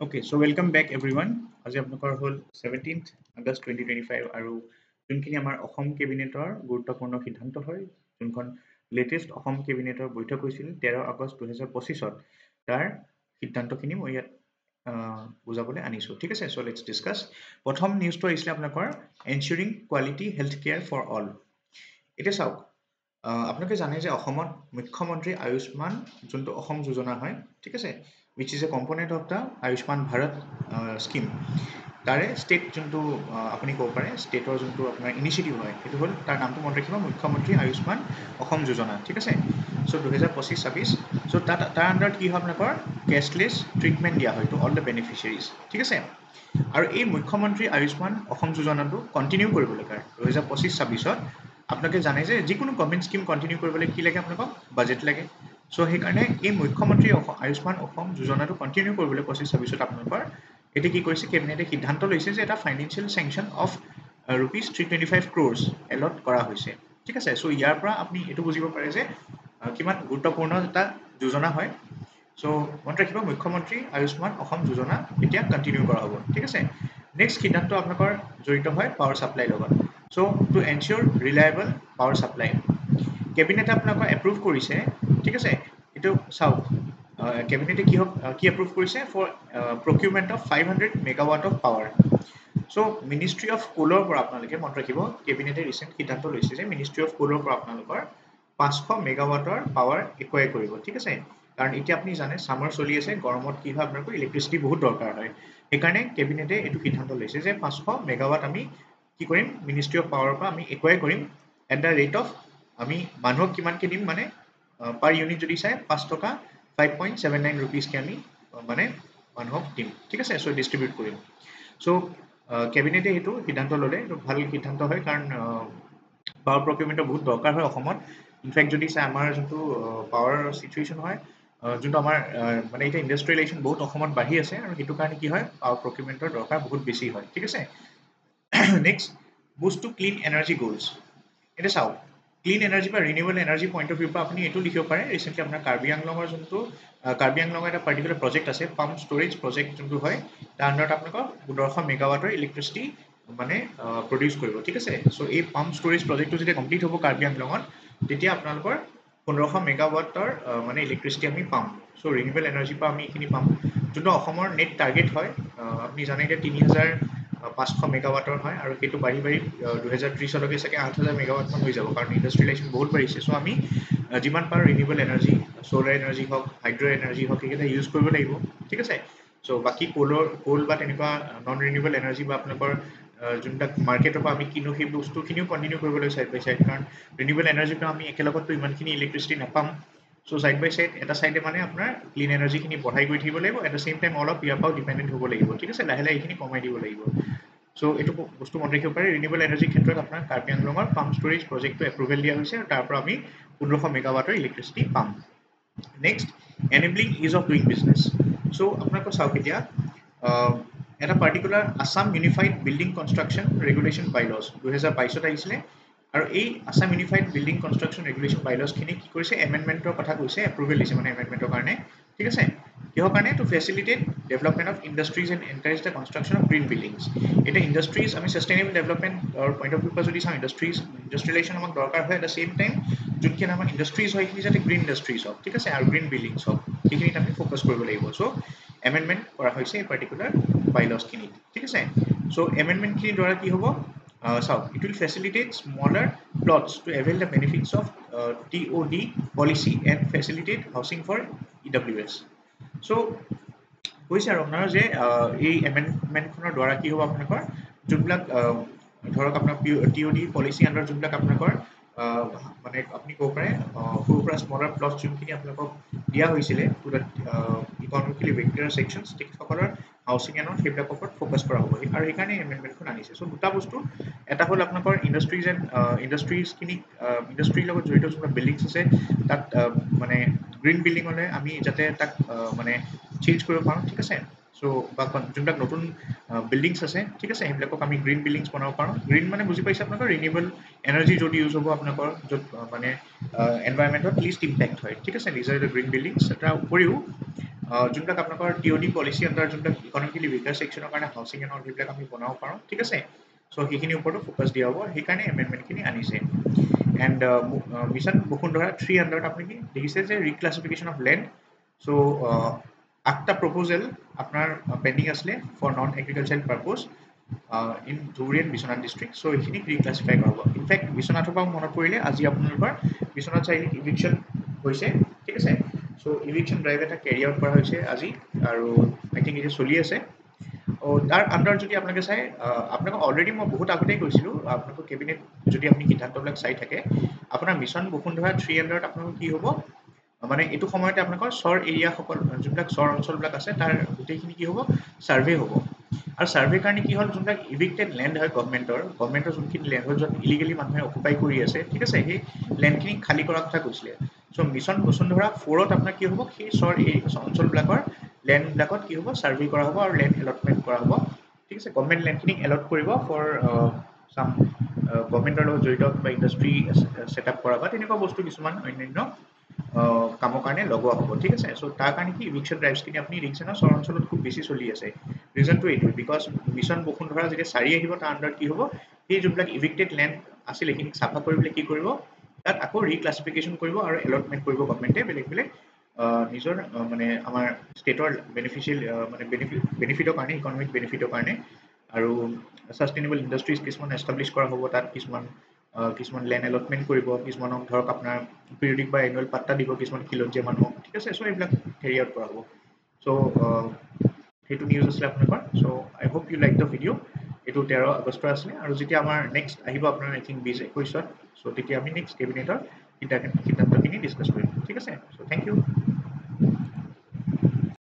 Okay, so welcome back everyone. আজি আপোনালোকৰ হ'ল 17th August 2025 আৰু যোনখিনি আমাৰ অসম কেবিনেটৰ গুৰুত্বপূৰ্ণ সিদ্ধান্ত হয় যোনখন লেটেষ্ট অসম কেবিনেটৰ বৈঠক হৈছিল 13 আগষ্ট 2025ত তাৰ সিদ্ধান্তখিনি মই ইয়াত বুজাবলৈ আনিছোঁ ঠিক আছে so let's discuss প্ৰথম নিউজটো আহিছিলে আপোনালোকৰ ensuring quality health care for all এতিয়া চাওক আপোনালোকে জানে যে অসমত মুখ্যমন্ত্ৰী আয়ুষ্মান যোনটো অসম যোজনা হয় ঠিক আছে which is a component of the Ayushman Bharat scheme তাৰে ষ্টেট যোনটো আপুনি ক'ব পাৰে ষ্টেটৰ যোনটো আপোনাৰ ইনিচিয়েটিভ হয় সেইটো হ'ল তাৰ নামটো মনত ৰাখিব মুখ্যমন্ত্ৰী আয়ুষ্মান অসম যোজনা ঠিক আছে চ' 2025-26 চ' তাৰ আণ্ডাৰত কি হয় আপোনালোকৰ কেছলেছ ট্ৰিটমেণ্ট দিয়া হয় টু অল দ্য বেনিফিচিয়াৰিজ ঠিক আছে আৰু এই মুখ্যমন্ত্ৰী আয়ুষ্মান অসম যোজনাটো কণ্টিনিউ কৰিবলৈ কাৰণে 2025-26ত আপোনালোকে জানে যে যিকোনো গভৰ্ণমেণ্ট স্কিম কণ্টিনিউ কৰিবলৈ কি লাগে আপোনালোকক বাজেট লাগে চ' সেইকাৰণে এই মুখ্যমন্ত্ৰী আয়ুষ্মান অসম যোজনাটো কণ্টিনিউ কৰিবলৈ 25-26ত আপোনালোকৰ এতিয়া কি কৰিছে কেবিনেটে সিদ্ধান্ত লৈছে যে এটা financial sanction of rupees 325 crores allot কৰা হৈছে ঠিক আছে চ' ইয়াৰ পৰা আপুনি এইটো বুজিব পাৰে যে কিমান গুৰুত্বপূৰ্ণ এটা যোজনা হয় চ' মনত ৰাখিব মুখ্যমন্ত্ৰী আয়ুষ্মান অসম যোজনা এতিয়া কণ্টিনিউ কৰা হ'ব ঠিক আছে নেক্সট সিদ্ধান্ত আপোনালোকৰ জড়িত হয় পাৱাৰ ছাপ্লাইৰ লগত চ' টু এনচিয়ৰ ৰিলায়েবল পাৱাৰ ছাপ্লাই কেবিনেটে আপোনালোকৰ এপ্ৰুভ কৰিছে ঠিক আছে এইটো চাওক কেবিনেটে কি এপ্ৰুভ কৰিছে for procurement of 500 megawatt of power so' ministry of কোলৰ পৰা আপোনালোকে মনত ৰাখিব কেবিনেটে ৰিচেণ্ট সিদ্ধান্ত লৈছে যে মিনিষ্ট্ৰী অফ কোলৰ পৰা আপোনালোকৰ 500 মেগাৱাটৰ পাৱাৰ একুৱাই কৰিব ঠিক আছে কাৰণ এতিয়া আপুনি জানে সামাৰ চলি আছে গৰমত কি হয় আপোনালোকৰ ইলেক্ট্ৰিচিটি বহুত দৰকাৰ হয় সেইকাৰণে কেবিনেটে এইটো সিদ্ধান্ত লৈছে যে 500 মেগাৱাট আমি কি কৰিম মিনিষ্ট্ৰী অফ পাৱাৰৰ পৰা আমি একুৱাই কৰিম এট দ্য ৰেট অফ আমি মানুহক কিমানকৈ দিম মানে পাৰ ইউনিট যদি চাই 5 টকা 5.79 rupeesকে আমি মানে মানুহক দিম ঠিক আছে চ' ডিষ্ট্ৰিবিউট কৰিম চ' কেবিনেটে এইটো সিদ্ধান্ত ল'লে এইটো ভাল সিদ্ধান্ত হয় কাৰণ পাৱাৰ প্ৰকিউৰমেণ্টৰ বহুত দৰকাৰ হয় অসমত ইনফেক্ট যদি চাই আমাৰ যোনটো পাৱাৰ চিটুৱেশ্যন হয় যোনটো আমাৰ মানে এতিয়া ইণ্ডাষ্ট্ৰিয়েলাইজেশ্যন বহুত অসমত বাঢ়ি আছে আৰু সেইটো কাৰণে কি হয় পাৱাৰ প্ৰকিউৰমেণ্টৰ দৰকাৰ বহুত বেছি হয় ঠিক আছে next Boost to clean energy goals এতিয়া চাওক ক্লিন এনাৰ্জি বা ৰিনিউৱেবল এনাৰ্জি পইণ্ট অফ ভিউৰ পৰা আপুনি এইটো লিখিব পাৰে ৰিচেণ্টলি আপোনাৰ কাৰ্বি আংলঙৰ যোনটো কাৰ্বি আংলঙৰ এটা পাৰ্টিকুলাৰ প্ৰজেক্ট আছে পাম্প ষ্ট'ৰেজ প্ৰজেক্ট যোনটো হয় তাৰ আণ্ডাৰত আপোনালোকক 1500 মেগাৱাটৰ ইলেক্ট্ৰিচিটি মানে প্ৰডিউচ কৰিব ঠিক আছে চ' এই পাম্প ষ্ট'ৰেজ প্ৰজেক্টটো যেতিয়া কমপ্লিট হ'ব কাৰ্বি আংলঙত তেতিয়া আপোনালোকৰ 1500 মেগাৱাটৰ মানে ইলেক্ট্ৰিচিটি আমি পাম চ' ৰিনিউৱেবল এনাৰ্জিৰ পৰা আমি এইখিনি পাম যোনটো অসমৰ নেট টাৰ্গেট হয় আপুনি জানে এতিয়া 3500 মেগাৱাটৰ হয় আৰু সেইটো বাঢ়ি 2030লৈকে চাগে 8000 মেগাৱাটমান হৈ যাব কাৰণ ইণ্ডাষ্ট্ৰিয়েলাইজেশ্যন বহুত বাঢ়িছে চ' আমি যিমান পাৰোঁ ৰিনিউৱেবল এনাৰ্জি চ'লাৰ এনাৰ্জি হওক হাইড্ৰ' এনাৰ্জি হওক সেইকেইটা ইউজ কৰিব লাগিব ঠিক আছে চ' বাকী কোল বা তেনেকুৱা নন ৰিনিউৱেবল এনাৰ্জি বা আপোনালোকৰ যোনবিলাক মাৰ্কেটৰ পৰা আমি কিনো সেই বস্তুখিনিও কণ্টিনিউ কৰিব লাগিব চাইড বাই চাইড কাৰণ ৰিনিউৱেবল এনাৰ্জিৰ পৰা আমি একেলগততো ইমানখিনি ইলেক্ট্ৰিচিটি নাপাম চ' চাইড বাই চাইড এটা চাইডে মানে আপোনাৰ ক্লিন এনাৰ্জিখিনি বঢ়াই গৈ থাকিব লাগিব এট দ্য চেম টাইম অলপ ইয়াৰ পৰাও ডিপেণ্ডেণ্ট হ'ব লাগিব ঠিক আছে লাহে লাহে এইখিনি কমাই দিব লাগিব চ' এইটো বস্তু মনত ৰাখিব পাৰে ৰিনিউৱেবল এনাৰ্জিৰ ক্ষেত্ৰত আপোনাৰ কাৰ্বি আংলঙৰ পাম্প ষ্ট'ৰেজ প্ৰজেক্টটো এপ্ৰুভেল দিয়া হৈছে আৰু তাৰ পৰা আমি 1500 মেগাৱাটৰ ইলেক্ট্ৰিচিটি পাম next enabling ease of doing business so' আপোনালোকৰ চাওক এতিয়া এটা particular Assam unified building construction regulation bylaws 2022ত আহিছিলে আৰু এই Assam unified building construction regulation বাইলছখিনি কি কৰিছে এমেণ্ডমেণ্টৰ কথা কৈছে এপ্ৰুভেল দিছে মানে এমেণ্ডমেণ্টৰ কাৰণে ঠিক আছে কিহৰ কাৰণে to facilitate development of industries and encourage the construction of green buildings এতিয়া ইণ্ডাষ্ট্ৰিজ আমি ছাষ্টেইনেবল ডেভেলপমেণ্টৰ পইণ্ট অফ ভিউৰ পৰা যদি চাওঁ ইণ্ডাষ্ট্ৰিয়েলাইজেশ্যন আমাক দৰকাৰ হয় এট দ্য চেম টাইম যোনখিনি আমাৰ ইণ্ডাষ্ট্ৰিজ হয় সেইখিনি যাতে গ্ৰীণ ইণ্ডাষ্ট্ৰিজ হওক ঠিক আছে আৰু গ্ৰীণ বিল্ডিংছ হওক সেইখিনিত আমি ফ'কাছ কৰিব লাগিব চ' এমেণ্ডমেণ্ট কৰা হৈছে এই পাৰ্টিকুলাৰ বাইলছখিনিত ঠিক আছে চ' এমেণ্ডমেণ্টখিনিৰ দ্বাৰা কি হ'ব চাওক it will facilitate smaller plots to avail the benefits of TOD policy and facilitate housing for EWS so' কৈছে আৰু আপোনাৰ যে এই এমেণ্ডমেণ্টখনৰ দ্বাৰা কি হ'ব আপোনালোকৰ যোনবিলাক ধৰক আপোনাৰ TOD পলিচি আণ্ডাৰ যোনবিলাক আপোনালোকৰ মানে আপুনি ক'ব পাৰে সৰু সুৰা স্মলাৰ প্লট যোনখিনি আপোনালোকক দিয়া হৈছিলে টু দ্য ইকনমিকেলি ৱেকটাৰ ছেকশ্যনছ তেখেতসকলৰ হাউচিং এণ্ডত সেইবিলাকৰ ওপৰত ফ'কাছ কৰা হ'ব আৰু সেইকাৰণে এমেণ্ডমেণ্টখন আনিছে চ' দুটা বস্তু এটা হ'ল আপোনালোকৰ ইণ্ডাষ্ট্ৰিজখিনিক ইণ্ডাষ্ট্ৰিৰ লগত জড়িত যোনবিলাক বিল্ডিংছ আছে তাত মানে গ্ৰীণ বিল্ডিঙলৈ আমি যাতে তাক মানে চেঞ্জ কৰিব পাৰোঁ ঠিক আছে চ' বা যোনবিলাক নতুন বিল্ডিংছ আছে ঠিক আছে সেইবিলাকক আমি গ্ৰীণ বিল্ডিংছ বনাব পাৰোঁ গ্ৰীণ মানে বুজি পাইছে আপোনালোকৰ ৰিনিউৱেবল এনাৰ্জি যদি ইউজ হ'ব আপোনালোকৰ য'ত মানে এনভাইৰমেণ্টত লিষ্ট ইম্পেক্ট হয় ঠিক আছে নিজে গ্ৰীণ বিল্ডিংছ তাৰ উপৰিও যোনবিলাক আপোনালোকৰ টিঅডি পলিচি আণ্ডাৰ যোনবিলাক ইকনমিকেলি উইকাৰ ছেকশ্যনৰ কাৰণে হাউচিং এণ্ড অল সেইবিলাক আমি বনাব পাৰোঁ ঠিক আছে চ' সেইখিনিৰ ওপৰতো ফ'কাছ দিয়া হ'ব সেইকাৰণে এমেণ্ডমেণ্টখিনি আনিছে এণ্ড মিছন বসুন্ধৰা 3 আণ্ডাৰত আপুনি কি দেখিছে যে ৰিক্লাছিফিকেশ্যন অফ লেণ্ড চ' 8টা প্ৰপ'জেল আপোনাৰ পেণ্ডিং আছিলে for non agricultural purpose in Dhubri and Biswanath district so' এইখিনিক ৰিক্লাছিফাই কৰা হ'ব ইনফেক্ট বিশ্বনাথৰ পৰা মনত পৰিলে আজি আপোনালোকৰ বিশ্বনাথ চাৰিআলিত ইভিকশ্যন হৈছে ঠিক আছে চ' ইভিকশ্যন ড্ৰাইভ এটা কেৰি আউট কৰা হৈছে আজি আৰু আই থিংক এতিয়া চলি আছে তাৰ আণ্ডাৰ যদি আপোনালোকে চাই আপোনালোকক অলৰেডি মই বহুত আগতেই কৈছিলোঁ আপোনালোকৰ কেবিনেট যদি আপুনি সিদ্ধান্তবিলাক চাই থাকে আপোনাৰ মিছন বসুন্ধৰা 3 আণ্ডাৰত আপোনালোকৰ কি হ'ব মানে এইটো সময়তে আপোনালোকৰ চৰ এৰিয়াসকল যোনবিলাক চৰ অঞ্চলবিলাক আছে তাৰ গোটেইখিনি কি হ'ব ছাৰ্ভে হ'ব আৰু ছাৰ্ভে কাৰণে কি হ'ল যোনবিলাক ইভিক্টেড লেণ্ড হয় গভৰ্ণমেণ্টৰ যোনখিনি লেণ্ড হয় য'ত ইলিগেলি মানুহে অকুপাই কৰি আছে ঠিক আছে সেই লেণ্ডখিনি খালী কৰাৰ কথা কৈছিলে চ' মিছন বসুন্ধৰা 4ত আপোনাৰ কি হ'ব সেই চৰ এই অঞ্চলবিলাকৰ লেণ্ডবিলাকত কি হ'ব ছাৰ্ভে কৰা হ'ব আৰু লেণ্ড এলটমেণ্ট কৰা হ'ব ঠিক আছে গভৰ্ণমেণ্ট লেণ্ডখিনিক এলট কৰিব ফৰ চাম গভৰ্ণমেণ্টৰ লগত জড়িত কিবা ইণ্ডাষ্ট্ৰী ছেটআপ কৰা বা তেনেকুৱা বস্তু কিছুমান অন্যান্য কামৰ কাৰণে লগোৱা হ'ব ঠিক আছে চ' তাৰ কাৰণে কি ইভিকশ্যন ড্ৰাইভছখিনি আপুনি দেখিছে ন চৰ অঞ্চলত খুব বেছি চলি আছে ৰিজনটো এইটোৱে বিকজ মিছন বসুন্ধৰা যেতিয়া চাৰি আহিব তাৰ আণ্ডাৰত কি হ'ব সেই যোনবিলাক ইভিক্টেড লেণ্ড আছিল সেইখিনিক চাফা কৰি পেলাই কি কৰিব তাত আকৌ ৰিক্লাছিফিকেশ্যন কৰিব আৰু এলটমেণ্ট কৰিব গভৰ্ণমেণ্টে বেলেগ বেলেগ নিজৰ মানে আমাৰ ষ্টেটৰ বেনিফিচিয়েল মানে বেনিফিটৰ কাৰণে ইকনমিক বেনিফিটৰ কাৰণে আৰু ছাষ্টেইনেবল ইণ্ডাষ্ট্ৰিজ কিছুমান এষ্টাব্লিছ কৰা হ'ব তাত কিছুমান লেণ্ড এলটমেণ্ট কৰিব কিছুমানক ধৰক আপোনাৰ পিৰিয়ডিক বা এনুৱেল পাট্টা দিব কিছুমান খিলঞ্জীয়া মানুহক ঠিক আছে চ' এইবিলাক কেৰি আউট কৰা হ'ব চ' সেইটো নিউজ আছিলে আপোনালোকৰ so' I hope you like the video' এইটো 13 আগষ্টৰ আছিলে আৰু যেতিয়া আমাৰ নেক্সট আহিব আপোনাৰ আই থিংক 2021ত চ' তেতিয়া আমি নেক্সট কেবিনেটৰ সিদ্ধান্তখিনি ডিছকাছ কৰিম ঠিক আছে চ' থেংক ইউ